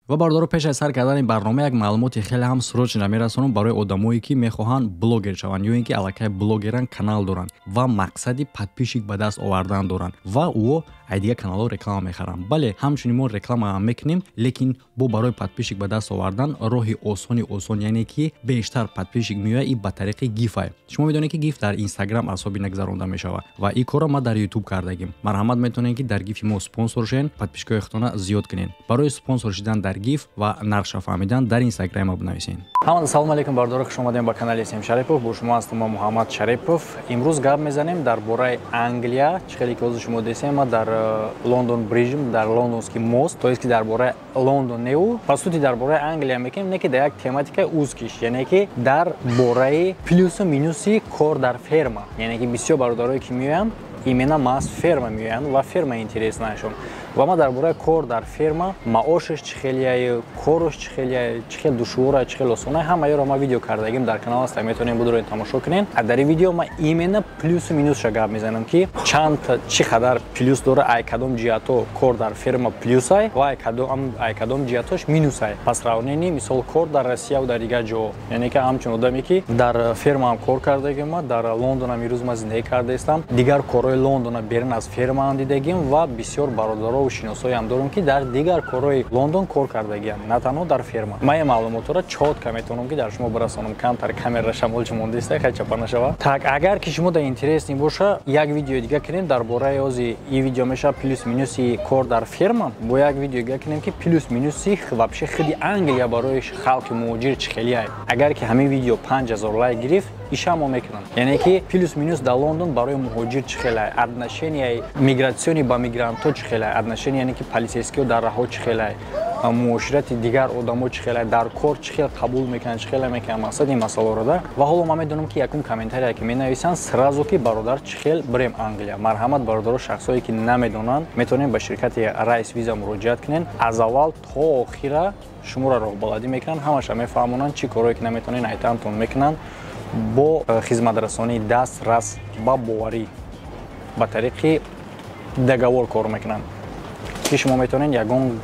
ва бардоро пеш аз сар кардани барнома як маълумоти хеле ҳам срочна мерасонам барои одамое ки мехоҳанд блогер шаванд ё ин ки аллакай блогеран канал доранд ва мақсади подписчик ба даст овардан доранд ва ӯ ай дигар каналҳо реклама мехаранд. Бале ҳамчунин мо реклама мекунем, лекин бо барои подписчик ба даст овардан роҳи осон яъне ки бештар подписчик меояд и ба тариқи гиф ай. Шумо медонед ки гиф дар Instagram асоби нагзаронда мешавад ва ин корро ма дар YouTube кардагим. Марҳамат метавонед ки дар гифи мо спонсор шен, подписчикоятона зиёд кунед. Барои спонсор шудан дар гиф ва нарша фаҳмидан дар Instagram бинависед. Ҳамада салом алейкум бардора, хуш омадем ба канали Сем Шарипов. Бо шумо ҳастам ма Муҳаммад Шарипов. Имрӯз гап мезанем дар бораи Англия. Чӣ хеле ки ҳозир шумо десем ма дар Лондон Бриджм, дар лондонский мост, то есть ки дар бораи Лондон неу. По сути дар бораи Англия мекунем, не ки дар як тематикаи узкиш, яъне ки дар бораи плюсу минуси кор дар ферма. Яъне ки бисёр бародарое ки меоянд именно ма аз ферма меоянд ва ферма интереснашон. Ва ма дар бораи кор дар ферма, маошаш чӣ хеле, кораш чӣ хеле, чӣ хел душвора, чӣ хел осона, ҳамаёро ма видео кардагим дар канал аст, метавонед будуред тамошо кунед. Дар ин видео ма именно плюсу минусша гап мезанам ки чанд чӣ қадар плюс дора, ай кадом ҷиҳато кор дар ферма плюс ай ва ай кадом ҷиҳатош минус ай. Пас равнени мисол кор дар Россияву дар дигар ҷо. Яъне ки ҳамчун одаме ки дар ферма ҳам кор кардагим, ма дар Лондон ҳам имрӯз ма зиндагӣ кардаистам. Дигар корҳои Лондона берун аз ферма ҳам дидагим ва бисёр бародаро шиносоям дорам ки дар дигар корҳои Лондон кор кардагиам, на танҳо дар ферма. Ман ин маълумотро чотка метавонам ки дар шумо барасонам. Камтар камера шамол чумондиста хай чапа нашава. Так, агар ки шумо да интересни боша, як видео дига кунем дар бораи ози ин видео меша плюс минуси кор дар ферма. Бо як видео дига кунем ки плюс минуси вообще худи Англия барои халқи муҳоҷир чӣ хеле ай. Агар ки ҳамин видео 5000 лайк гирифт, иша мо мекунам. Яъне ки плюс минус дар Лондон барои муҳоҷир чӣ хеле ай. Отношенияи мигратсиони ба мигрантҳо чӣ хеле ай. Отношения яъне ки полисейскиҳо дар раҳҳо чӣ хеле ай. Муоширати дигар одамо чӣ хеле ай. Дар кор чӣ хел қабул мекунанд, чӣ хеле мекунанд. Мақсади ин масъаларо да. Ва ҳоло ман медонам ки якум комментария ки менависанд сразу ки бародар чӣ хел бирем Англия. Марҳамат бародаро, шахсое ки намедонанд, метавонед ба ширкати Райс Виза муроҷиат кунед. Аз аввал то охира шуморо роҳбаладӣ мекунанд, ҳамаша мефаҳмонанд чӣ корое ки наметавонед айтамтон мекунанд. Бо хизматрасонии дастрас ба боварӣ ба тариқи договор кор мекунанд ки шумо метавонед ягон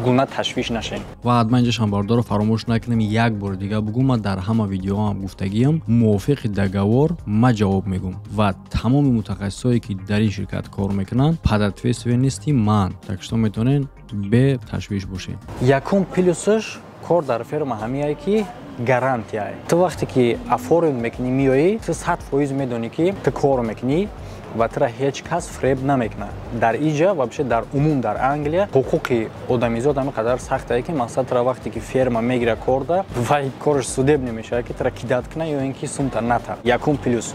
гуна ташвиш нашед. ва ҳатман инҷошам бардоро фаромӯш накунем, як бор дига бугум, ман дар ҳама видеоам гуфтагиам мувофиқи договор ма ҷавоб мегӯм ва тамоми мутахассисое ки дар ин ширкат кор мекунанд подответствен нести ман. Так што метавонед бе ташвиш бошед. Якум плюсаш кор дар ферма ҳамин ай ки гарантия ай. Ту вақте ки оформ мекунӣ меоӣ, ту 100% медонӣ ки ту кор мекунӣ ва тура ҳеҷ кас фреб намекунад. Дар инҷа вообще дар умум дар Англия ҳуқуқи одамизод ҳамин қадар сахт ай ки мақсад тура вақте ки ферма мегира корда ва кораш судеб намешавад ки тура кидат кунад ё ин ки сумта ната. Якум плюс.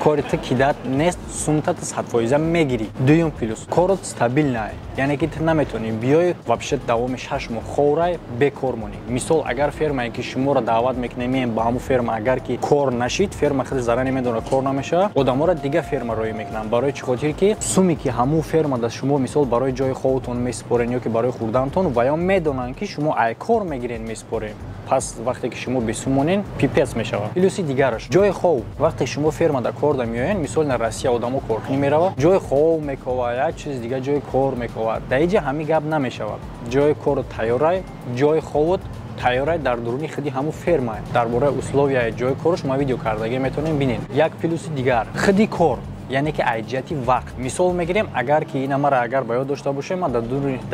Кори ту кидат нест, сумта ту 100% мегирӣ. Дуюм плюс. Корот стабилна ай. Яъне ки ту наметавонӣ биёй вообще давоми 6 моҳ ховрай бекор монӣ. Мисол агар фермае ки шуморо даъват мекунем меем ба ҳамун ферма, агар ки кор нашид, ферма худи зарар намедонад, кор намешавад, одаморо дига ферма роӣ мекунанд. Барои чӣ хотир ки суми ки ҳамун ферма даст шумо мисол барои ҷои хобатон месупорен ё ки барои хурдантон ва ё медонанд ки шумо ай кор мегирен месупорен. Пас вақте ки шумо бесум монен, пипец мешавад. Плюси дигараш ҷои хов. Вақте шумо ферма да кор да меоянд, мисол на Россия одамо коркунӣ меравад, ҷои хов мековад, як чиз дига ҷои кор мековад. Дар инҷа ҳамин гап намешавад. Ҷои корро тайёрай, ҷои ховот тайёрай дар дуруни худи ҳамун ферма. Дар бораи условияи ҷои корш ма видео кардагӣ метавонем бинед. Як плюси дигар, худи кор. Яъне ки айҷияти вақт. Мисол мегирем, агар ки ина мара агар ба ёд дошта бошем, ман дар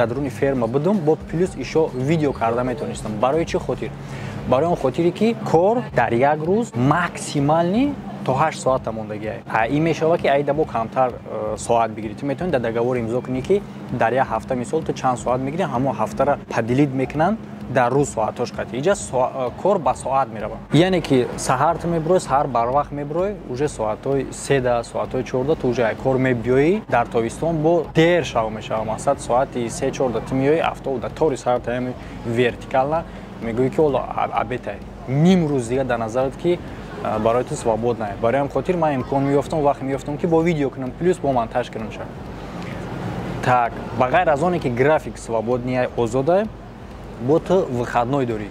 дуруни ферма будум, бо плюс ишо видео карда метавонистам. Барои чӣ хотир? Барои он хотире ки кор дар як рӯз максимални то 8 соата мондагӣ ай. Ин мешавад ки ай дабо камтар соат бигирӣ. Ту метавонӣ дар договор имзо кунӣ ки дар як ҳафта мисол ту чанд соат мегирӣ, ҳамон ҳафтара падилид мекунанд дар рӯз соатош қатъи. Инҷа кор ба соат меравад. Яъне ки саҳар ту мебироӣ, саҳар барвақт мебироӣ, уже соатҳои 3 соатҳои 4 ту уже ай кор мебиёӣ. Дар тобистон бо дер шав мешавад. Мақсад соати 3-4 ту меоӣ, автобус дар тори сар таами вертикална мегӯӣ ки ҳоло абетай. Ним рӯз дига дар назарат ки барои ту свободна ай. Барои ҳам хотир ман имкон меёфтам, вақт меёфтам ки бо видео кунам, плюс бо монтаж кунам шад. Так, ба ғайр аз оне ки график свободни ай, озод ай, бо ту выходной дорӣ.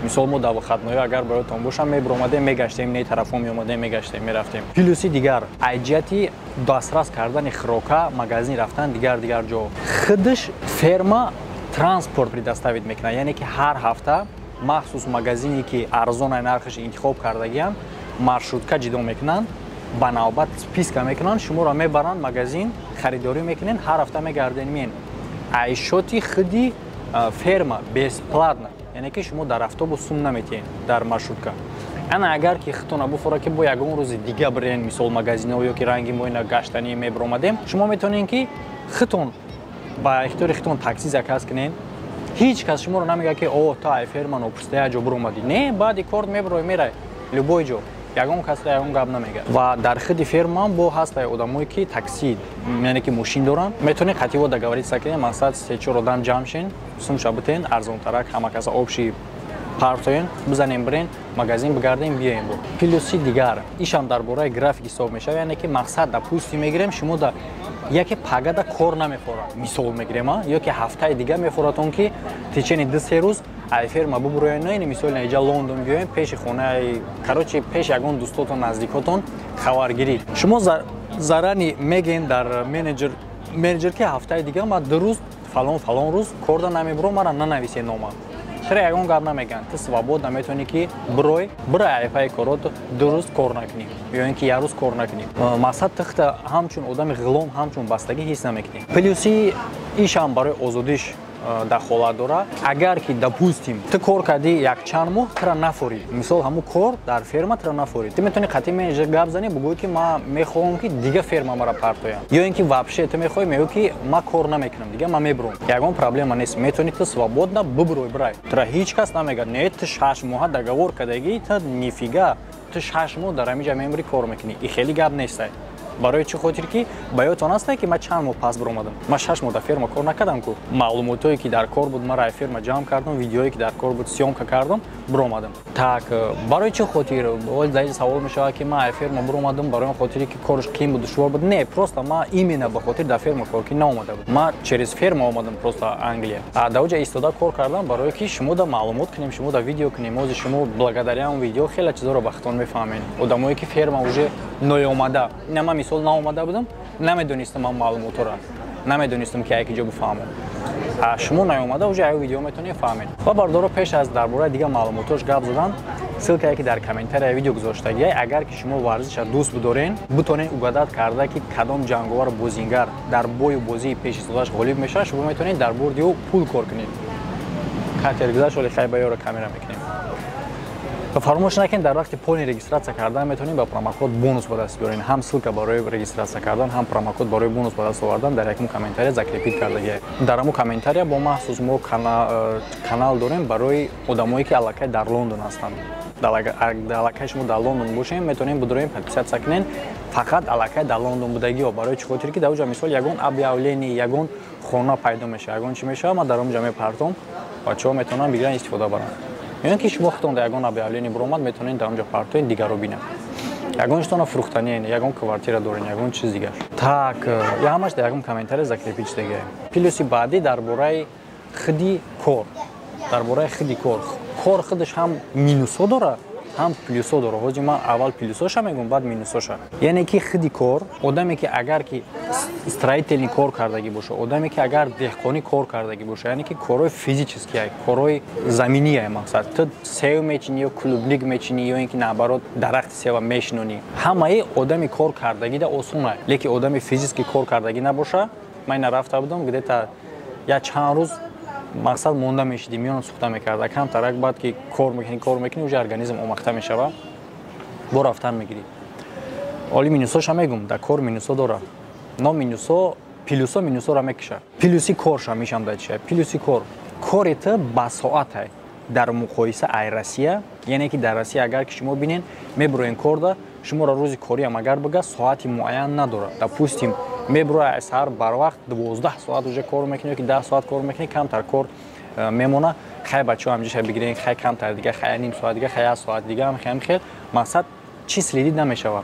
Мисол мо дар выходной агар бароятон бошам, мебиромадем, мегаштем, не тарафо меомадем, мегаштем, мерафтем. Плюси дигар, айҷияти дастрас кардани хирока, магазин рафтан дигар ҷо. Худаш ферма транспорт предоставить мекунад, яъне ки ҳар ҳафта махсус магазине ки арзонаи нархаш интихоб кардагиам маршрутка ҷидо мекунанд, ба навбат списка мекунанд, шуморо мебаранд магазин, харидорӣ мекунед, ҳар ҳафта мегарден мен айшоти худи ферма бесплатно, яъне ки шумо дар автобус сум наметиҳед дар маршрутка. ана агар ки хитона буфора ки бо ягон рӯзи дига бирен, мисол магазино ё ки ранги моина гаштани мебиромадем, шумо метавонед ки хитон ба ихтиёри хитон такси заказ кунед. ҳеҷ кас шуморо намегӯяд ки о то ай ферма нопурсида як ҷо биромадӣ. Не, баъди кор мебирой мерай любой ҷо. Ягон касро ягон гап намегӯяд. Ва дар худи ферма бо ҳастай одамое ки такси, яъне ки мошин доранд, метавонед қатъиво договориться кунед, мақсад 3-4 одам ҷамъ шен, сумша битен, арзонтарак, ҳама каса обши партоен, бизанем бирен, магазин бигардем, биёем бо. Плюси дигар, ишам дар бораи график ҳисоб мешавад, яъне ки мақсад да пӯсти мегирем, шумо да яке пагада кор намефорад. Мисол мегирем, ё ки ҳафтаи дига мефорад он ки течени 2-3 рӯз ай ферма бубуроен, не мисол наиҷа Лондон биёем, пеши хонаи, короче, пеш ягон дӯстотон, наздикотон хабаргирӣ. Шумо зарани меген дар менеҷер ки ҳафтаи дига ма 2 рӯз фалон рӯз корда намебурам, мара нанависе нома. Чаро ягон гап намегӯянд, ту свободна метавонӣ ки бирой айпаи корот 2 рӯз кор накунӣ, ё ин ки 1 рӯз кор накунӣ. Мақсад тухта ҳамчун одами ғулом, ҳамчун бастагӣ ҳис намекунӣ. Плюси ишам барои озодиш дахолат дора. Агар ки допустим ту кор кардӣ якчанд моҳ тра нафорӣ, мисол ҳамун кор дар ферма тра нафорӣ, ту метавонӣ қатъи менеҷер гап зани, бигӯӣ ки ман мехоҳам ки дига ферма мара партоям, ё ин ки вообще ту мехоҳӣ мегӯӣ ки ман кор намекунам, дига ман мебирам. Ягон проблема нест, метавонӣ ту свободна бибирой бирай. Тра ҳеҷ кас намегӯяд, не ту 6 моҳа договор кардагӣ, ту нифига ту 6 моҳ дар ҳамиҷа меморӣ кор мекунӣ. И хеле гап нестай. Барои чӣ хотир ки ба ёдтон астае ки ман чанд моҳ пас биромадам. Ман 6 моҳ дар ферма кор накардам ку. Маълумотое ки дар кор буд, мара ферма ҷамъ кардам, видеое ки дар кор буд сёмка кардам, биромадам. Так, барои чӣ хотир даиҷа савол мешавад ки ман ферма биромадам барои он хотире ки корш қиин буд, душвор буд. Не, просто ман именно ба хотир дар ферма кор ки наомада буд. Ман через ферма омадам просто Англия. Даоҷа истода кор кардам барое ки шумо да маълумот кунем, шумо да видео кунем, ози шумо благодаря он видео хеле чизоро ба хитон мефаҳмем. Одамое ки ферма уже ноёмада, не ман мисол наомада будам, намедонистам ман маълумотро, намедонистам ки яке ҷо бифаҳмам. Шумо наёмада уже ай видео метавонед фаҳмед. Ва бардоро пеш аз дар бораи дига маълумотош гап задан, ссилкае ки дар комментария видео гузоштагиай, агар ки шумо варзиша дӯст бидорен, битонед угадат карда ки кадом ҷанговар бозингар дар бою бозии пеши содаш ғолиб мешавад, шумо метавонед дар борди ӯ пул кор кунед. Катер гузашт, оли хай ба ёро камера мекунем. Фаромӯш накунед, дар вақти пони регистратсия кардан метавонед ба промокод бонус ба даст биёред. Ҳам ссилка барои регистратсия кардан, ҳам промокод барои бонус ба даст овардан дар якум комментария закрепит кардагиай. Дар ҳамун комментария бо махсус мо канал дорем барои одамое ки аллакай дар Лондон ҳастанд. Аллакай шумо дар Лондон бошем, метавонем бидорем подписатсия кунен фақат аллакай дар Лондон будагиҳо. Барои чӣ хотир ки дар оҷа мисол ягон объявление, ягон хона пайдо мешавад, ягон чӣ мешавад, ман дар онҷа мепартом, бачаҳо метавонанд бигиран истифода баранд. Ё ки шумо хитон дар ягон объявление биромад, метавонед дар онҷа партоен дигаро бинед. Ягонштона фурӯхтаниен, ягон квартира дорен, ягон чиз дигар. Так, я ҳамаш дар ягон комментария закрепит шудагиай. Плюси баъдӣ дар бораи худи кор. Дар бораи худи кор. Кор худаш ҳам минусо дорад, ҳам плюсо дорад. Ҳоҷи ман аввал плюсоша мегӯям, баъд минусоша. Яъне ки худи кор, одаме ки агар ки строительный кор кардагӣ боша, одаме ки агар деҳқонӣ кор кардагӣ боша, яъне ки корҳои физические, корҳои заминие мақсад. Ту сев мечинӣ ё клубник мечинӣ ё ин ки наоборот дарахти сева мешинонӣ. Ҳамаи одами кор кардагида осона, лекин одами физически кор кардагӣ набоша, ман ина рафта будам, где-то я чанд рӯз мақсад монда мешидӣ, миён сухта мекарда. Камтарак баъд ки кор мекунӣ, уже организм омахта мешавад, бо рафтан мегирӣ. Оли минусоша мегӯм, дар кор минусо дорад. Но минусо, плюсо минусоро мекушад. Плюси корша мешам дар чия? Плюси кор. Кори ту ба соате дар муқоиса ай Россия, яъне ки дар Россия агар ки шумо бинен, мебироен корда, шуморо рӯзи кориам агар бига соати муайян надорад. Допустим, мебирои саҳар барвақт 12 соат уже кор мекунӣ, ки 10 соат кор мекунӣ, камтар кор мемона. Хай бачаҳо ҳамҷоша бигирен, хай камтар дига, хай ним соат дига, хай 1 соат дига ҳам хел. Мақсад чи следит намешавад.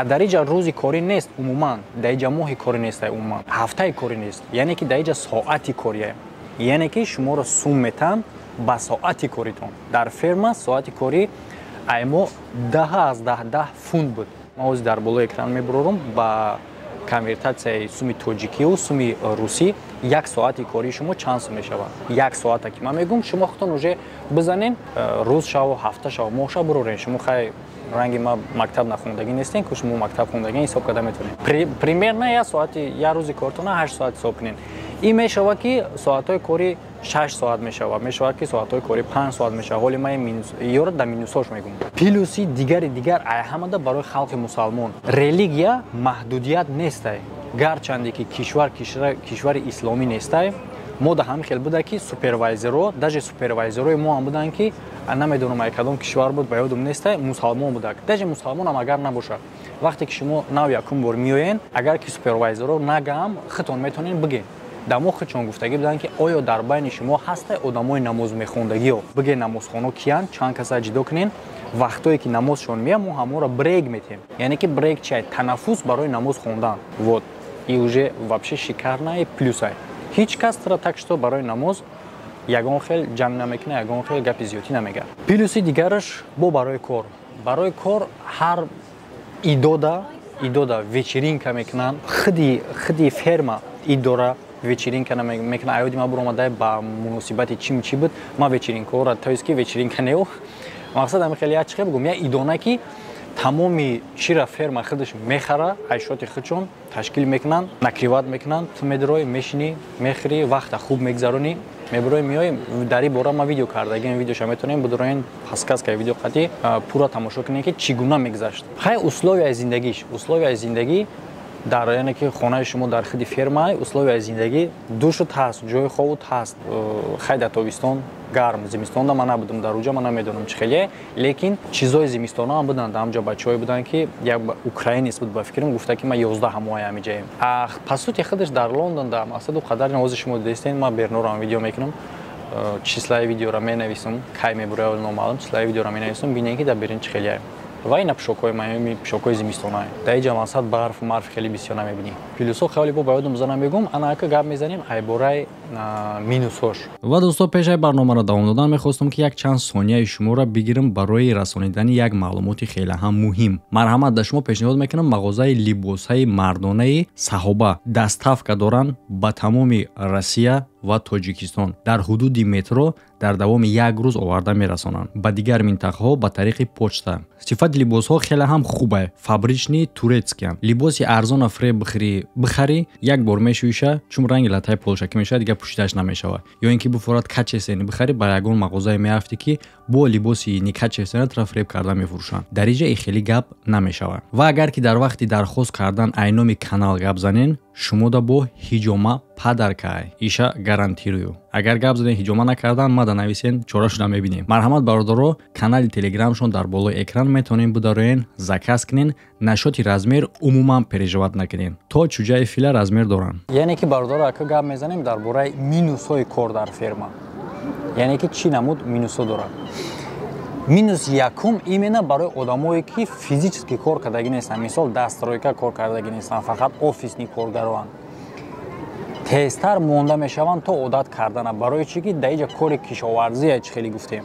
Дариҷа рӯзи корӣ нест умуман, дариҷа моҳи корӣ нестай умуман, ҳафтаи корӣ нест, яъне ки дариҷа соати корие, яъне ки шуморо сум метаҳанд ба соати коритон. Дар ферма соати корӣ аймо 10 аз 10 фунт буд. Ман ҳозир дар болои экран мебурорам, ба конвертацияи суми тоҷикию суми русӣ 1 соати кори шумо чанд сум мешавад? 1 соата ки ман мегӯм шумо худтон уже бизанен рӯз шав, ҳафта шав, моҳ шав бурорен. Шумо хай ранги ма мактаб нахондагӣ нестен ки шумо мактаб хондагӣ ҳисоб карда метавонед. Примерно 1 соати 1 рӯзи кортона 8 соат ҳисоб кунед. ин мешавад ки соатҳои кори 6 соат мешавад, мешавад ки соатҳои кори 5 соат мешавад. ҳоли ман ёро да минусош мегӯм. Плюси дигар ай ҳамада барои халқи мусалмон. Религия маҳдудият нестай. гарчанде ки кишвари исломӣ нестай, мо да ҳамин хел буда ки супервайзерро, даже супервайзеррои мо ҳам буданд ки намедонам ай кадом кишвар буд, ба ёдум нестай, мусалмон будак. Даже мусалмон ҳам агар набошад, вақте ки шумо нав якум бор меоен, агар ки супервайзерро нагаам, хитон метонен биген. Дамо хичон гуфтагӣ буданд ки оё дар байни шумо ҳастай одамои намоз мехондагиё. Биге намозхоно киян, чанд каса ҷидо кунен. Вақтое ки намозшон меям, мо ҳаморо брейк метем. Яъне ки брейк чай танаффус барои намоз хондан. Вот. И уже вообще шикарное плюсай. Ҳеҷ кас тра так што барои намоз ягон хел ҷанг намекуна, ягон хел гапи зиёдӣ намегӯяд. Плюси дигараш бо барои кор. Барои кор ҳар идода вечеринка мекунанд. Хиди ферма идора вечеринка мекунад. Аёди ма буромадай ба муносибати чӣ буд, ма вечеринкаҳоро тоест ки вечеринка нео. Мақсад ҳамин хеле як чихе бигӯм, як идона ки тамоми чира ферма худаш мехара, айшоти худшон ташкил мекунанд, накриват мекунанд, ту медирой, мешини, мехӯри, вақта хуб мегзарони, мебирои меои дар ин бора ма видео кардагим, видеоша метонем бидороин паскаска видео қати пура тамошо кунем ки чӣ гуна мегзашт. Хай условияи зиндагӣ дар яъне ки хонаи шумо дар хиди фермаи условияи зиндагӣ душут ҳаст, ҷои ховут ҳаст. Хай дар тобистон гарм, зимистонда ман набудам дар уҷа, ман намедонам чӣ хеле, лекин чизои зимистоно ҳам буданд. Ҳамҷа бачаҳое буданд ки як украинец буд ба фикрам, гуфта ки ма 11 ҳамои ҳамиҷаем. Пасути худаш дар Лондон да мақсаду қадар ҳозир шумо дидестен, ман бернорам видео мекунам, числаи видеоро менависам, кай мебурая номаълум, числаи видеоро менависам, бинем ки дар берин чӣ хеле. Ва ина пӯшокҳои майами пӯшокҳои зимистонаи. Дар инҷа мақсад барфу марф хеле бисёр намебинем. Плюсҳо хеле бо ба ёдум занам мегӯм, ана ака гап мезанем ай бораи минусҳош. Ва дӯстон, пешаи барномаро давом додан мехостам ки як чанд сонияи шуморо бигирам барои расонидани як маълумоти хеле ҳам муҳим. Марҳамат, да шумо пешниҳод мекунам мағозаи либосҳои мардонаи Саҳоба доставка доранд ба тамоми Россия ва Тоҷикистон. Дар ҳудуди метро дар давоми як рӯз оварда мерасонанд. Ба дигар минтақаҳо ба тариқи почта. Сифати либосҳо хеле ҳам хубе. Фабрични турецкиян. Либоси арзона фреб бихари, як бор мешӯиша, чун ранги латаи полшакӣ мешавад, дигар пӯшидаш намешавад. Ё ин ки буфорад качесени бихари, ба ягон мағозае меафти ки бо либоси ни качесена тра фреб карда мефурӯшанд. Дар инҷа и хеле гап намешавад. Ва агар ки дар вақти дархост кардан айноми канал гап занен, шумо да бо ҳиҷома падаркай. Иша гарантирую. Агар гап заден ҳиҷома накардан, ма да нависен, чорашуда мебинем. Марҳамат бародаро, канали телеграмшон дар болои экран метонен бидароен, заказ кунен, нашоти размер умуман переживат накунен. То чуҷаи фила размер доранд. Яъне ки бародаро ака гап мезанем дар бораи минусҳои кор дар ферма. Яъне ки чӣ намуд минусҳо дорад. Минус якум именно барои одамое ки физически кор кардагӣ нестанд. Мисол дастройка кор кардагӣ нестанд, фақат офисни коргароанд. Тезтар монда мешаванд то одат кардана. Барои чӣ ки дар инҷа кори кишоварзия чӣ хеле гуфтем.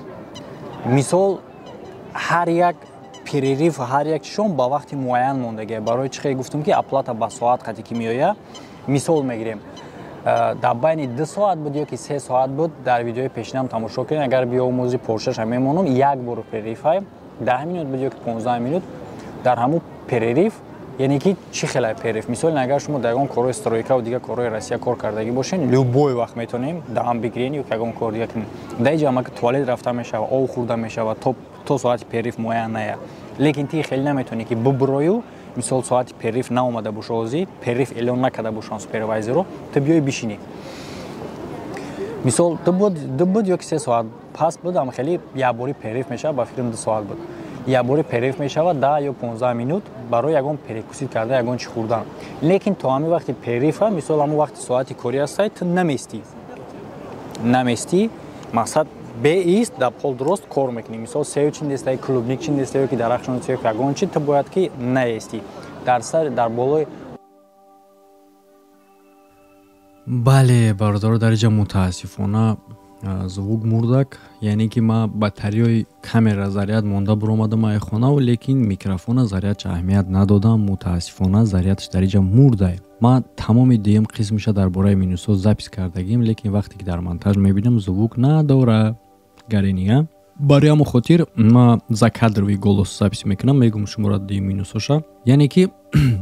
Мисол ҳар як перерив, ҳар як чишон ба вақти муайян мондагӣ. Барои чӣ хеле гуфтем ки оплата ба соат қате ки меояд. Мисол мегирем. Дар байни 2 соат буд ё ки 3 соат буд, дар видеои пешинам тамошо кунед. Агар биомӯзи Поршаша мемонам, як бор перерифай 10 минут буд ё ки 15 минут дар ҳамун перерив, яъне ки чӣ хеле перерив. Мисол агар шумо дар ягон корои стройка ва дигар корои Россия кор кардагӣ бошен, любой вақт метонем даам бигирен ё ки ягон кор дигар кунем. Дар инҷа ҳама ки туалет рафта мешава, ов хӯрда мешава, то соати перерив муайян ная. Лекин ти хеле наметонӣ ки бубурою. Мисол соати перерив наомада боша ҳозир, перерив эълон накарда бошанд супервайзерро, то биёи бишинӣ. Мисол ду буд ё ки 3 соат пас буд, ам хеле як бори перерив мешавад, ба фикрам 2 соат буд. Як бори перерив мешавад 10 ё 15 минут барои ягон перекусид карда, ягон чӣ хӯрдан. Лекин то ҳамин вақти перерива, мисол ҳамун вақти соати кори ҳастай, ту намести, мақсад беист дар пол дуруст кор мекунӣ. Мисол сею чин дестай, клубник чин дестай, ё ки дарахшон сею, ягон чи ту бояд ки наести. Дар болои бале, бародаро дар инҷа мутаассифона звук мурдак, яъне ки ма батариёи камера заряд монда буромадам ай хонаву, лекин микрофона зарядш аҳамият надодам. Мутаассифона зарядш дар инҷа мурдай. Ма тамоми дуюм қисмиша дар бораи минусҳо запис кардагим, лекин вақте ки дар монтаж мебинам звук надора. Гарения барои ҳамон хотир ма закадрови голос запис мекунам, мегум шумора дуюм минусоша. Яъне ки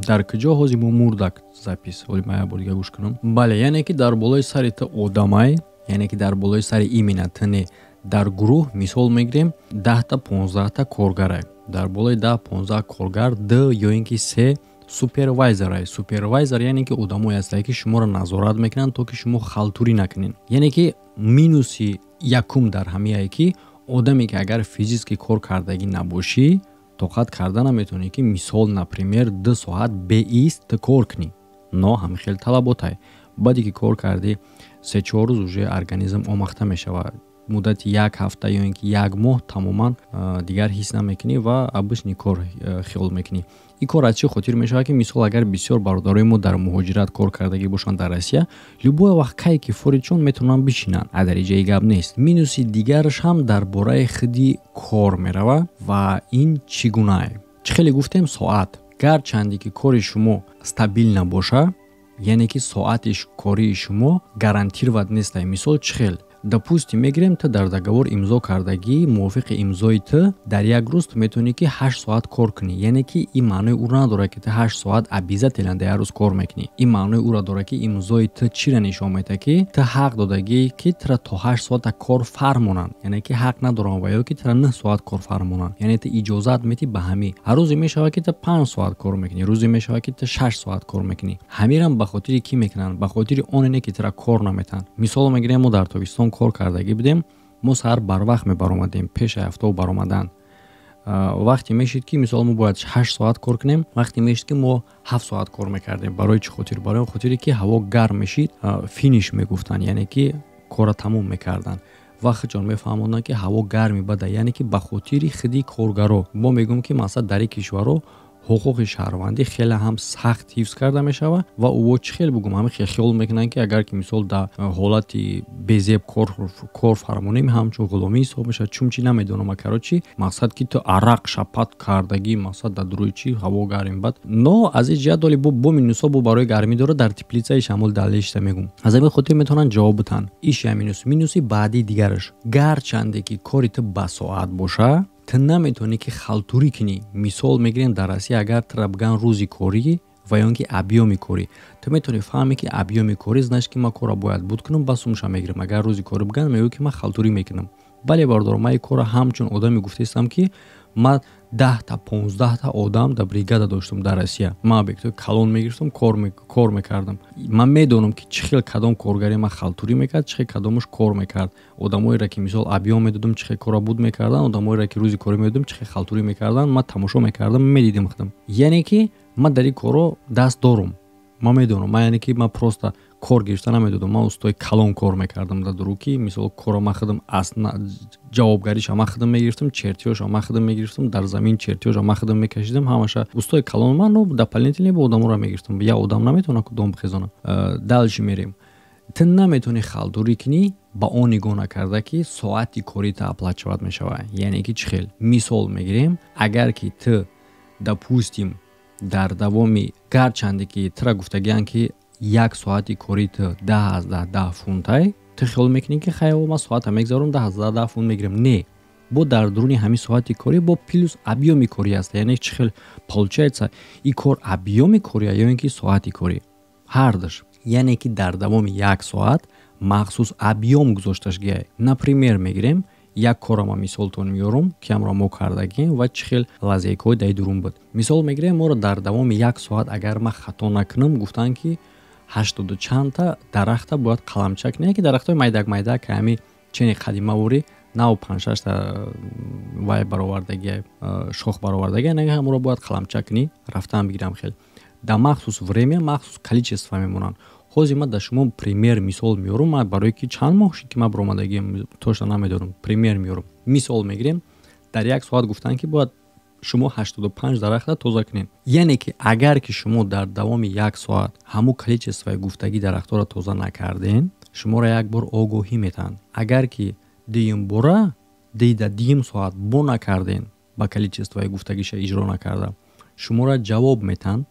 дар куҷо ҳози мо мурдак запис. Оли ма як бор дига гӯш кунам. Бале, яъне ки дар болои сари ту одамай, яъне ки дар болои сари имена тане дар гурӯҳ мисол мегирем 10-15 коргарай. Дар болои 10-15 коргар 2 ё ин ки 3 супервайзарай. Супервайзар яъне ки одамое ҳастанд ки шуморо назорат мекунанд, то ки шумо халтурӣ накунед. Яъне ки минуси якум дар ҳамиае ки одаме ки агар физически кор кардагӣ набошӣ, тоқат карда наметавонӣ ки мисол например 2 соат беист кор кунӣ. Но ҳамин хел талаботай. баъде ки кор кардӣ 3-4 рӯз уже организм омахта мешавад. муддати як ҳафта ё ин ки як моҳ тамоман дигар ҳис намекунӣ ва обычни кор хиёл мекунӣ. ин кор аз чӣ хотир мешавад ки мисол агар бисёр бародарои мо дар муҳоҷират кор кардагӣ бошанд дар Россия, любое вақт кай ки форидшон метавонанд бишинанд. Адариҷаи гап нест. Минуси дигараш ҳам дар бораи худи кор мерава ва ин чӣ гунае? Чӣ хеле гуфтем соат. Гарчанде ки кори шумо стабил набоша, яъне ки соати кории шумо гарантироват нестай. Мисол чӣ хел? Допустим мегирем ту дар договор имзо кардагӣ, мувофиқи имзои ту дар як рӯз ту метавонӣ ки 8 соат кор кунӣ. Яъне ки ин маънои ӯро надорад ки ту 8 соат обязателан дар як рӯз кор мекунӣ. Ин маънои ӯро дорад ки имзои ту чиро нишон медиҳад ки ту ҳақ додагӣ ки тура то 8 соата кор фармонанд. Яъне ки ҳақ надорам ва ё ки тура 9 соат кор фармонанд. Яъне ту иҷозат медиҳӣ ба ҳамӣ. ҳар рӯзе мешавад ки ту 5 соат кор мекунӣ, рӯзе мешавад ки ту 6 соат кор мекунӣ. ҳамирам ба хотири кӣ мекунанд? Ба хотири оне ки тура кор наметанд. Мисол мегирем мо дар тобистон кор кардагӣ будем, мо саҳар барвақт мебаромадем, пеши автобус баромадан. вақте мешид ки мисол мо бояд 8 соат кор кунем, вақте мешид ки мо 7 соат кор мекардем. барои чӣ хотир? барои хотире ки ҳаво гарм мешид, финиш мегуфтанд, яъне ки кора тамом мекарданд. вақт ҷон мефаҳмонданд ки ҳаво гарми бада, яъне ки ба хотири худи коргаро. мо мегӯем ки масалан дар ин кишваро ҳуқуқи шаҳрвандӣ хеле ҳам сахт ҳифз карда мешавад ва ӯҳо чӣ хел бугум ҳамин хел хиёл мекунанд ки агар ки мисол дар ҳолати безеб кор фармонем ҳамчун ғуломӣ ҳисоб мешавад. чум чӣ намедонам, короче мақсад ки ту арақ шапат кардагӣ масалан дар дуруи чӣ ҳаво гарми бад. но аз ин ҷиҳат доли бо минусо бо барои гармӣ дора дар теплица шамол далишта мегум. аз ҳамин хотир метавонанд ҷавоб битан. иш я минуси баъди дигараш. гарчанде ки кори ту ба соат боша, ту наметавонӣ ки халтурӣ кунӣ. мисол мегирем дар Россия агар тура бигӯянд рӯзи корӣ ва ё ин ки объёми корӣ, ту метавонӣ фаҳмӣ ки объёми корӣ значит ки ман корро бояд буд кунам, ба сумша мегирам. агар рӯзи корӣ бигӯянд мегӯям ки ман халтурӣ мекунам. бале бардор, ман ин корро ҳамчун одаме гуфтаистам ки ман 10-15 одам дар бригада доштам дар Россия. ман объектои калон мегирифтам, кор мекардам. ман медонам ки чӣ хел кадом коргаре ман халтурӣ мекард, чӣ хел кадомаш кор мекард. одамоеро ки мисол объём медодам чӣ хел корро буд мекарданд, одамоеро ки рӯзи корӣ медодам чӣ хел халтурӣ мекарданд. ман тамошо мекардам, медидам худам. яъне ки ман дар ин корро даст дорам. ман медонам, ман яъне ки ман просто кор гирифта намедодам. ман устои калон кор мекардам дар дурук ки мисол корро ман худам ҷавобгариша ман худам мегирифтам, чертиёша ман худам мегирифтам, дар замин чертиёша ман худам мекашидам, ҳамаша устои калон ман дополнительно бо одаморо мегирифтам. як одам наметавонад кудом бихезонад. далши мерем. ту наметавонӣ халтурӣ кунӣ ба он гона карда ки соати кори ту оплачиват мешавад. яъне ки чӣ хел? мисол мегирем, агар ки ту допустим дар давоми гарчанде ки тура гуфтагиянд ки як соати кори ту 10 фунтай, ту хиёл мекунӣ ки хайр ман соата мегзарам 10 фунт мегирам. не, бо дар дуруни ҳамин соати корӣ бо плюс объёми корӣ аст. яъне чӣ хел получается ин кор объёми корӣ ё ин ки соати корӣ ҳардаш. яъне ки дар давоми як соат махсус объём гузошташ гияй. например мегирем як кора ман мисолтон меёрам ки амро мо кардагем ва чӣ хел лазейкҳои дар дурун буд. мисол мегирем моро дар давоми як соат агар ман хато накунам гуфтанд ки 80 чанда дарахта бояд қаламчак, не ки дарахтои майдак ки ҳами чени қадимавори нав 5-6 та вай баровардаги шох баровардаги, не ҳамро бояд қаламчак кунӣ, рафтан бигирам хел. дар махсус время, махсус количество мемонанд. ҳозир ман дар шумо пример мисол меёрам, ман барои ки чанд моҳ шид ки ман баромадагим точно намедонам, пример меёрам. мисол мегирем, дар як соат гуфтанд ки бояд шумо 85 дарахта тоза кунед. яъне ки агар ки шумо дар давоми як соат ҳамун количествои гуфтаги дарахторо тоза накарден, шуморо як бор огоҳӣ метаҳанд. Агар ки дуюм бора дида дуюм соат бо накарден ба количествои гуфтагиша иҷро накарда, шуморо ҷавоб метаҳанд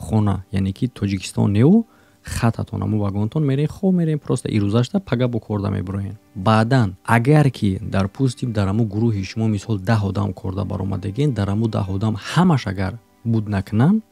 хона, яъне ки Тоҷикистон неу хататон аму вагонтон мерен, хоб мерен просто ирӯзашта пага бо корда мебироен. Баъдан агар ки дар пӯсти дар аму гурӯҳи шумо мисол 10 одам корда баромадагин, дар аму 10 одам ҳамаш агар буд накунанд,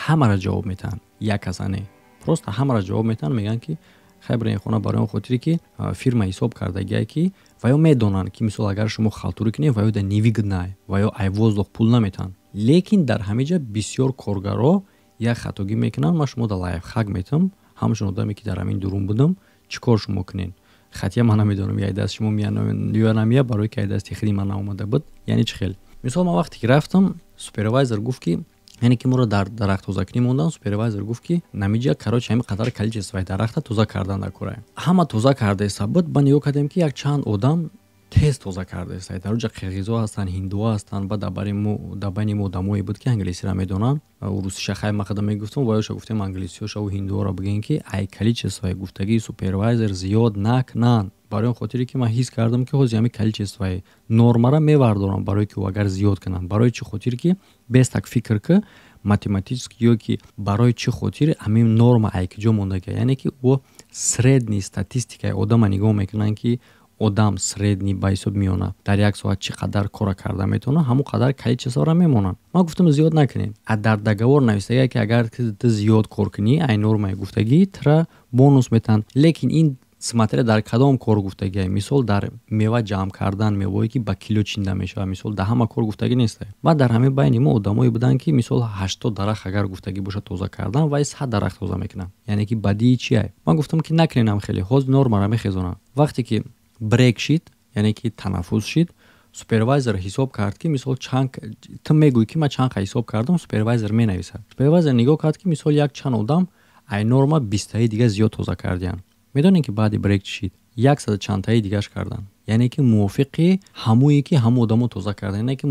ҳамаро ҷавоб метаҳанд, як каса не, просто ҳамаро ҷавоб метаҳанд, мегӯянд ки хай бирен хона барои он хотире ки фирма ҳисоб кардагие ки ва ё медонанд ки мисол агар шумо халтурӣ кунед ва ё да невигднай ва ё ай воздух пул наметаҳанд. Лекин дар ҳамиҷа бисёр коргаро як хатогӣ мекунанд. Ман шумо да лайфхак метам, ҳамчун одаме ки дар ҳамин дурун будам, чӣ кор шумо кунед? Хатия ман намедонам яй даст шумо ё намия барои ки ай дасти хиди ман наомада буд, яъне чӣ хел. Мисол ман вақте ки рафтам, супервайзер гуфт ки яъне ки моро дар дарахт тозакунӣ мондан, супервайзер гуфт ки намиҷа карочи ҳамин қадар количествои дарахта тоза кардан дар кора. Ҳама тоза кардаеста буд, ба нигоҳ кардем ки як чанд одам тез тоза кардаеста. Дар уҷа қирғизо ҳастанд, ҳиндуо ҳастанд, ба дар байни мо одамое буд ки англисиро медонанд. Русиша хай мақада мегуфтам, ва ёша гуфтем англисиёша ва ҳиндуоро бигӯен ки ай количествои гуфтагии супервайзер зиёд накунанд. Барои он хотире ки ман ҳис кардам ки ҳозир ҳамин количествои нормара мевардорам барое ки агар зиёд кунам. Барои чӣ хотир ки без так фикр ки математически ё ки барои чӣ хотир ҳамин норма ай ки ҷо мондагия, яъне ки ӯ средни статистикаи одама нигоҳ мекунанд ки одам средни ба ҳисоб меёна дар як соат чӣ қадар кора карда метавонад, ҳамон қадар количествора мемонанд. Ман гуфтам зиёд накунед. Дар договор нависагия ки агар ту зиёд кор кунӣ, ай нормаи гуфтагӣ тра бонус метаҳанд. Лекин ин смотря дар кадом кор гуфтагӣ, мисол дар мева ҷамъ кардан, мевое ки ба кило чинда мешавад, мисол дар ҳама кор гуфтагӣ нест. Баъд дар ҳамин байни мо одамое буданд ки мисол 80 дарахт агар гуфтагӣ бошад тоза кардан, вай 100 дарахт тоза мекунанд. Яъне ки бадии чи ай? Ман гуфтам ки накунем хеле, ҳозир нормара мехезонам. Вақте ки брейк шид, яъне ки танаффус шид, супервайзер ҳисоб кард ки мисол чанд, ту мегӯй ки ман чанд ҳисоб кардам, супервайзер менависад. Супервайзер нигоҳ кард ки мисол як чанд одам ай норма 20таи дига зиёд тоза кардиянд. Медонед ки баъди брейк чӣ шид? 100 чандтаи дигаш кардан. Яъне ки мувофиқи ҳамое ки ҳамон одамо тоза кардан. Яъне ки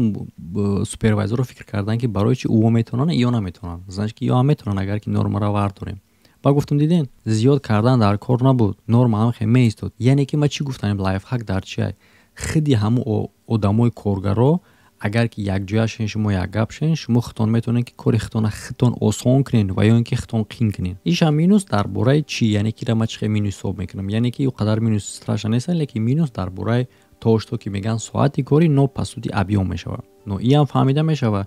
супервайзерро фикр кардан ки барои чӣ ӯ метавонанд ё наметавонанд. Значит ки ё ҳам метавонанд агар ки нормаро вардорем. Ба гуфтам диден зиёд кардан дар кор набуд, норма ҳам хел меистод. яъне ки ма чӣ гуфтам лайфхак дар чи ай? Хиди ҳамон одамои коргаро агар ки якҷоя шен шумо як гап шен, шумо хитон метавонед ки кори хитон осон кунед ва ё ин ки хитон қин кунед. иша минус дар бораи чи, яъне ки ма чӣ хел минус ҳисоб мекунам, яъне ки ё қадар минус страшна нест, лекин минус дар бораи то што ки меган соати кори но по сути объём мешавад. Но иам фаҳмида мешава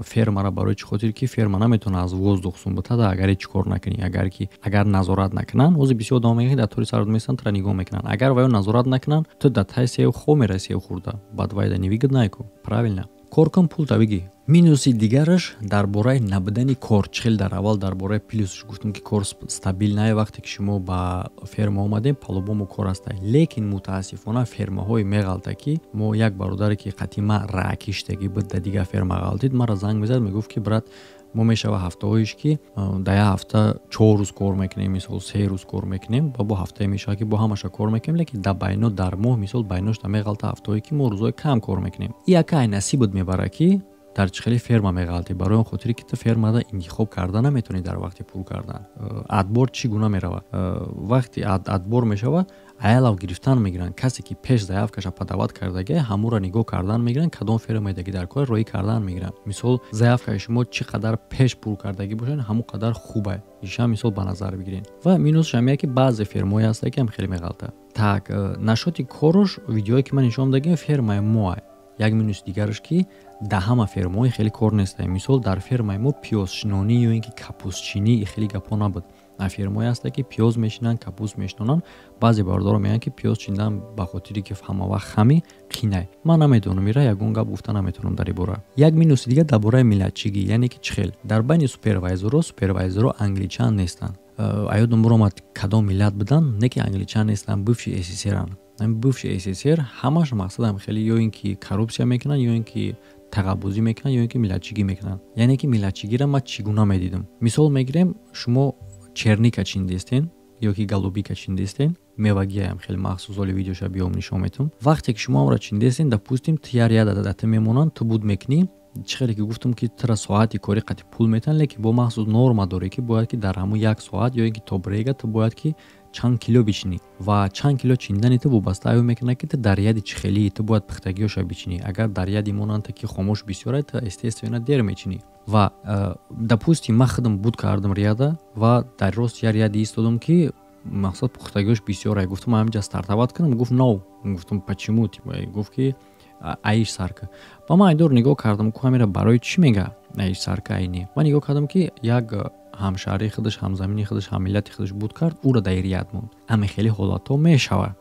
фермара барои чӣ хотир ки ферма наметавонад аз воздух сум бутада агар ҳеҷ кор накунӣ, агар назорат накунанд. ҳозир бисёр одам мегӯянд дар тори сарод меистанд, тра нигоҳ мекунанд. Агар ваё назорат накунанд, ту да тай сев хо мераси сев хӯрда, баъд вай да невигднай ку. Правилно. Кор кун пул тавиги. Минуси дигараш дар бораи набудани кор. Чӣ хел дар аввал дар бораи плюсш гуфтам ки кор стабил не. Вақте ки шумо ба ферма омадем, по-любому кор аст. Лекин мутаассифона фермаҳои меғалта ки мо як бародаре ки қадима раакиштаги буд да дига ферма ғалтид, мара занг мезад, мегуфт ки брат, мо мешава ҳафтаҳоиш ки да як ҳафта 4 рӯз кор мекунем, мисол 3 рӯз кор мекунем, бо ҳафтае мешава ки бо ҳамаша кор мекунем, лекин да байно дар моҳ мисол байнош да меғалта ҳафтаҳое ки мо рӯзҳои кам кор мекунем. Яка ай насиб мебара ки дар чӣ хели ферма меғалти, барои он хотире ки ту фермада интихоб карда наметавонӣ дар вақти пур кардан. Адбор чӣ гуна мерава? Вақти адбор мешава, аялав гирифтан мегиранд. Касе ки пеш заявкаша подават кардагия, ҳамуро нигоҳ кардан мегиранд, кадом фермадаги дар кор роӣ кардан мегиранд. Мисол заявкаи шумо чӣ қадар пеш пур кардагӣ бошад, ҳамон қадар хуб ай. иша мисол ба назар бигирен. Ва минусш ҳам ки баъзе фермои ҳаста ки ҳам хеле меғалта. Так, нашоти корош видеое ки ман нишон дадагим фермаи мо ай. Як минус дигараш ки да ҳама фермаҳои хеле кор нест. Мисол дар фермаи мо пиёзчинонӣ ё ин ки капустчинӣ хеле гапо набуд. фермое ҳаста ки пиёз мешинанд, капуст мешинонанд. Баъзе бародаро мегӯянд ки пиёз чиндан ба хотире ки ҳама вақт хами қинай. Ман наметавонам ира ягон гап гуфта наметавонам дар ин бора. Як минуси дигар дар бораи миллатчигӣ, яъне ки чӣ хел дар байни супервайзерро англичан нестанд. Аёдам буромад кадом миллат буданд, не ки англичан нестанд, бывши СССР-анд. бывши СССР ҳамаш мақсадам хеле ё ин ки коррупсия мекунанд, ё ин ки тағаббузӣ мекунанд, ё ин ки миллатчигӣ мекунанд. яъне ки миллатчигиро ман чӣ гуна медидам. Мисол мегирем, шумо черника чиндистен ё ки голубика чиндистен, мевагиям хеле махсус оли видеоша биём нишон метам. Вақте ки шумо амро чиндистен, допустим тияр да та мемонанд, ту буд мекунӣ. чӣ хеле ки гуфтам ки тра соати кори қати пул метан, лекин бо махсус норма дорӣ ки бояд ки дар ҳамун 1 соат ё ин ки то брега ту бояд ки чанд кило бичинӣ ва чанд кило чиндани ту вобаста аю мекунад ки ту дар яди чӣ хелии ту бояд пухтагиёша бичинӣ. Агар дар яди монанд ки хомӯш бисёре ту естественно дер мечинӣ. ва допустим ман худам буд кардам рияда ва дар рост яр яди истодам ки мақсад пухтагиёш бисёре. Гуфтам ҳаминҷа стартават кунам. Гуфт no. Гуфтам почему? Гуфт ки аиш сарка. Ба ман айдор нигоҳ кардам ку ҳамира барои чӣ мега аиш сарка айне. Ман нигоҳ кардам ки як ҳамшаҳри худаш, ҳамзамини худаш, ҳаммиллати худаш буд кард, ура дар рияд монд. Ами хеле ҳолатҳо мешавад.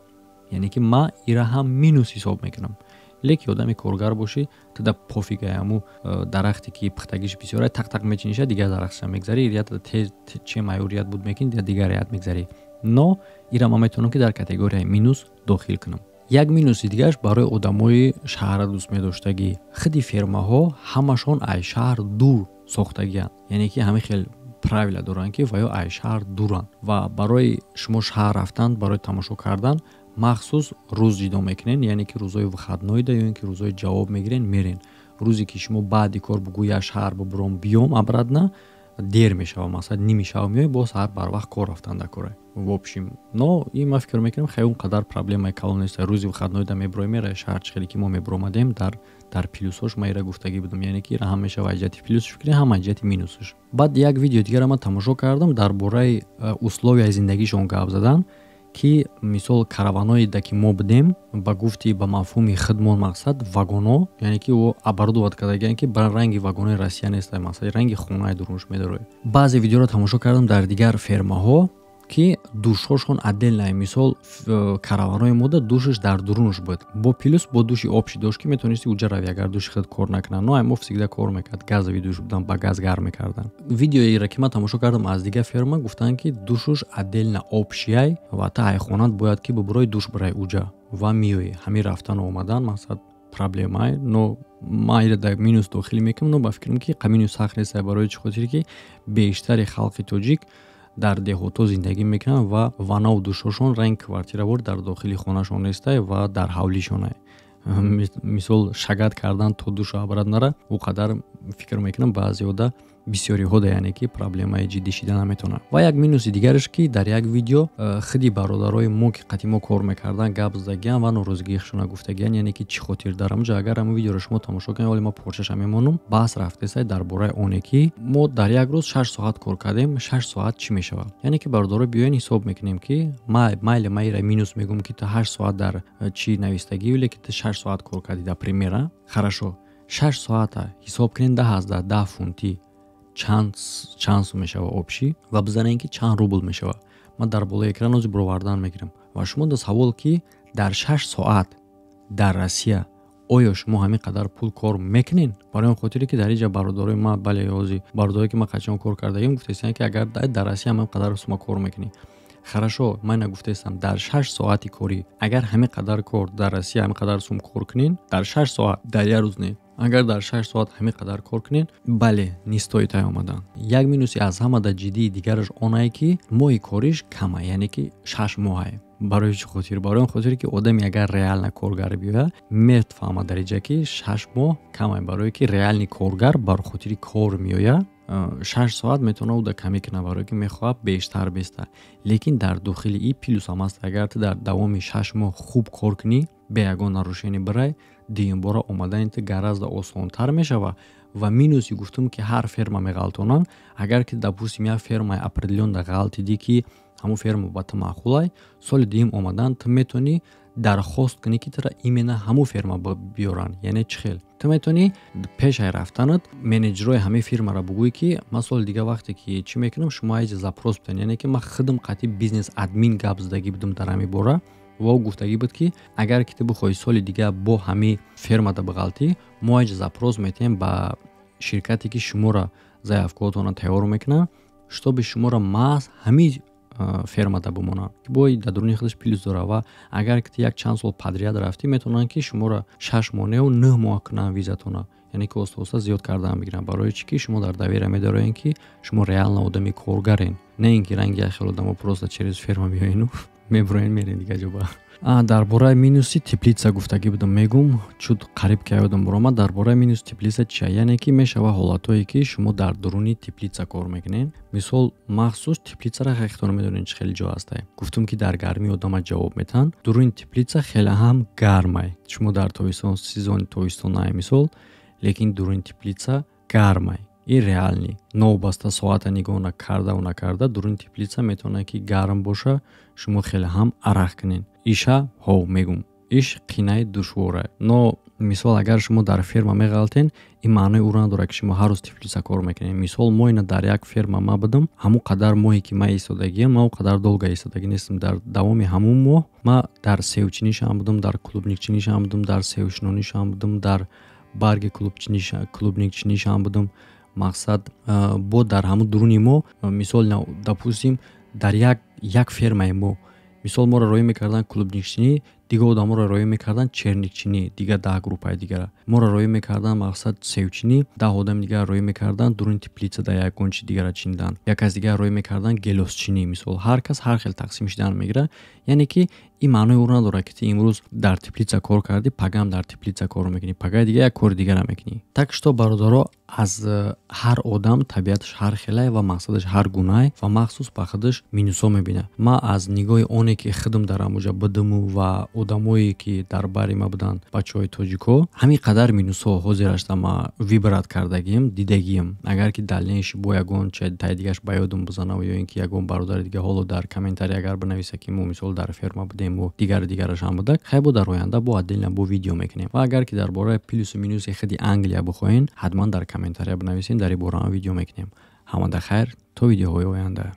Яъне ки ман ира ҳам минус ҳисоб мекунам. леки одами коргар бошӣ, ту да пофига аму дарахте ки пухтагиш бисёре так мечиниша, дигар дарахтша мегзарӣ, рияда тез чем аю рияд буд мекунӣ, дигар рияд мегзарӣ. Но ира ман метавонам ки дар категорияи минус дохил кунам. як минуси дигараш барои одамои шаҳра дӯст медоштагӣ. Худи фермаҳо ҳамашон аз шаҳр дур сохтагианд. Яъне ки ҳамин хел правила доранд ки ва ё аз шаҳр дуранд ва барои шумо шаҳр рафтан, барои тамошо кардан махсус рӯз ҷидо мекунен, яъне ки рӯзои выходноида ё ин ки рӯзои ҷавоб мегирен мерен. Рӯзе ки шумо баъди кор бугӯи аз шаҳр бубурам биём обратно, дер мешава, масалан ними шав меои, боз ҳар барвақт кор рафтан дар кора. В общем, но ин ман фикр мекунам хеле он қадар проблемаи калон нест. Рӯзи выходноида меброи мера шаҳр чӣ хеле ки мо мебромадем дар плюсош ман ира гуфтагӣ будам, яъне ки ира ҳам мешава аз ҷиҳати плюсш фикрем, ҳам аз ҷиҳати минусш. Баъд як видео дигара ман тамошо кардам дар бораи условияи зиндагишон гап задан ки мисол караваноида ки мо будем ба гуфти ба мафҳуми худмон мақсад вагоно, яъне ки о оборудоват кардагианд ки ба ранги вагонои Россия нест, масалан ранги хонаи дурунш медорад. Баъзе видеоро тамошо кардам дар дигар фермаҳо ки душҳошон отдельно, мисол караванои мода душаш дар дурунш буд. Бо плюс бо души обши дошт ки метавонисти уҷа равӣ агар души худ кор накунад. Но аймов всегда кор мекард. Газови душ будан, ба газ гарм мекардан. Видеоиро ки ман тамошо кардам аз дигар ферма гуфтанд ки душаш отдельно обшияй ва та ай хонат бояд ки бубурои душ барай уҷа ва миёи. Ҳамин рафтану омадан мақсад проблемае. Но ман иро дар минус дохил мекунам, но ба фикрам ки камину сахт нест барои чӣ хотире ки бештари халқи тоҷик дар деҳото зиндагӣ мекунанд ва ванаву душҳошон ранг квартиравор дар дохили хонашон нестай ва дар ҳавлишонай. Мисол шагат кардан то душу обратнора о қадар фикр мекунам баъзе ода бисёриҳода, яъне ки проблемаи ҷиддӣ шида наметавонад. Ва як минуси дигараш ки дар як видео худи бародарои мо ки қадим мо кор мекардан гап задагианд ва норозигиашона гуфтагианд, яъне ки чӣ хотир дарам ҷа агар ҳамин видеоро шумо тамошо кунед, оли мо порчаша мемонам, баҳс рафтесай дар бораи оне ки мо дар як рӯз 6 соат кор кардем, 6 соат чӣ мешавад? Яъне ки бародаро биёин ҳисоб мекунем ки майли ма ира минус мегӯм ки ту 8 соат дар чӣ навистагӣ, вале ки ту 6 соат кор кардӣ дар примера. Хорошо, 6 соата ҳисоб кунед 10 фунти чанд сум мешава обши ва бизанем ки чанд рубл мешава. Ман дар болои экран ҳозир бировардан мегирам ва шумо да савол ки дар 6 соат дар Россия оё шумо ҳамин қадар пул кор мекунед? Барои он хотире ки дар инҷа бародарои ман, бале ҳозир бародарое ки ман қачон кор кардагим гуфтестанд ки агар дар Россия ҳамин қадар сума кор мекунӣ. Хорошо, ман гуфтестам дар 6 соати корӣ агар ҳамин қадар кор дар Россия ҳамин қадар сум кор кунед, дар 6 соат дар як рӯз не. Агар дар 6 соат ҳамин қадар кор кунед, бале нистои тай омадан. Як минуси аз ҳамада ҷиддии дигараш онае ки моҳи кориш кама, яъне ки 6 моҳае. Барои чӣ хотир? Барои он хотире ки одами агар реална коргар биёяд, мефаҳмад дар инҷа ки 6 моҳ камае. Барое ки реални коргар бар хотири кор меояд, 6 соат метавонад уда камӣ кунад, барое ки мехоҳад бештар биста. Лекин дар дохили ин плюс ҳам аст. Агар ту дар давоми 6 моҳ хуб кор кунӣ, бе ягон нарушени барай, дуюмбора омадани ту гаразда осонтар мешава. Ва минуси гуфтам ки ҳар ферма меғалтонанд. Агар ки допустим як фермаи определёнда ғалтидӣ ки ҳамун ферма ба ту маъқулай, соли дуюм омадан ту метавонӣ дархост кунӣ ки тура именно ҳамун ферма биёранд. Яъне чӣ хел? Ту метавонӣ пешай рафтанат менеҷерои ҳамин фирмаро бугӯӣ ки ман соли дигар вақте ки чӣ мекунам, шумо айҷа запрос битан, яъне ки ман худам қатъи бизнес админ гап задагӣ будам дар ҳамин бора ва ӯ гуфтагӣ буд ки агар ки ту бихоҳӣ соли дигар бо ҳамин фермада биғалтӣ, мо айҷа запрос метиҳем ба ширкате ки шуморо заявкаотонро тайёр мекунад, штоби шуморо маҳз ҳамин фермада бимонанд ки бои дар дуруни худаш плюс дорад. Ва агар ки ту як чанд сол подряд рафтӣ, метавонанд ки шуморо 6 моҳ неҳу 9 моҳ кунанд визатона, яъне ки оста зиёд кардан бигиранд. Барои чӣ ки шумо дар давира медороед ки шумо реална одами коргарен, не ин ки ранги як хел одамо просто через ферма биёину меброен мерен дигар ҷо ба. дар бораи минуси теплица гуфтагӣ будам. Мегум чуд қариб ки ёдам биромад. Дар бораи минуси теплица чия? Яъне ки мешава ҳолатое ки шумо дар дуруни теплица кор мекунед. Мисол махсус теплицаро хехтон медонед чи хеле ҷо ҳастай. Гуфтум ки дар гармӣ одама ҷавоб метан. Дуруни теплица хеле ҳам гармай. Шумо дар тобистон сезони тобистонае мисол, лекин дуруни теплица гармай. И реални. Новбаста соата нигоҳ накарда дуруни теплица метавонад ки гарм боша, шумо хеле ҳам арақ кунед. Иша ҳов мегум. Иш қинаи душворе. Но мисол агар шумо дар ферма меғалтен, ин маънои ӯро надорад ки шумо ҳар рӯз теплица кор мекунед. Мисол моина дар як ферма ма будам, ҳамун қадар моҳе ки ман истодагиам, ман он қадар долга истодагӣ нестам. Дар давоми ҳамун моҳ ман дар севчинишам будам, дар клубникчинишам будам, дар севшнонишам будам, дар барги клубникчинишам будам. Мақсад бо дар ҳамун дуруни мо мисол допустим дар як фермаи мо мисол моро роӣ мекардан клубникчинӣ, дигар одаморо роӣ мекардан черникчинӣ, дигар 10 группаи дигара. Моро роӣ мекардан мақсад севчинӣ, 10 одами дигар роӣ мекардан дуруни теплица дар ягон чи дигара чиндан. Як кас дигар роӣ мекардан гелосчинӣ. Мисол ҳар кас ҳар хел тақсим шидан мегира. Яъне ки ин маънои ӯро надорад ки ти имрӯз дар теплица кор кардӣ, пагам дар теплица кор мекунӣ, пагаи дигар як кори дигара мекунӣ. Так что бародаро, аз ҳар одам табиаташ ҳар хелае ва мақсадаш ҳар гунае ва махсус ба худаш минусо мебинад. Ман аз нигоҳи оне ки худам дар амуҷа будаму ва одамое ки дар бари ма буданд, бачаҳои тоҷико, ҳамин қадар минусо ҳозирашта ма вибрат кардагиам, дидагиам. Агар ки далнеаши бо ягон чай дигаш ба ёдам бизанам ё ин ки ягон бародари дигар ҳоло дар комментарий агар бинависа ки мо мисол дар ферма будем ва дигарашам будак, хайбо дар оянда бо отдельно бо видео мекунем. Ва агар ки дар бораи плюсу минуси худи Англия бихоҳен, ҳатман дар комментария бинависен, дар ин бора видео мекунем. Ҳамада хайр, то видеоҳои оянда.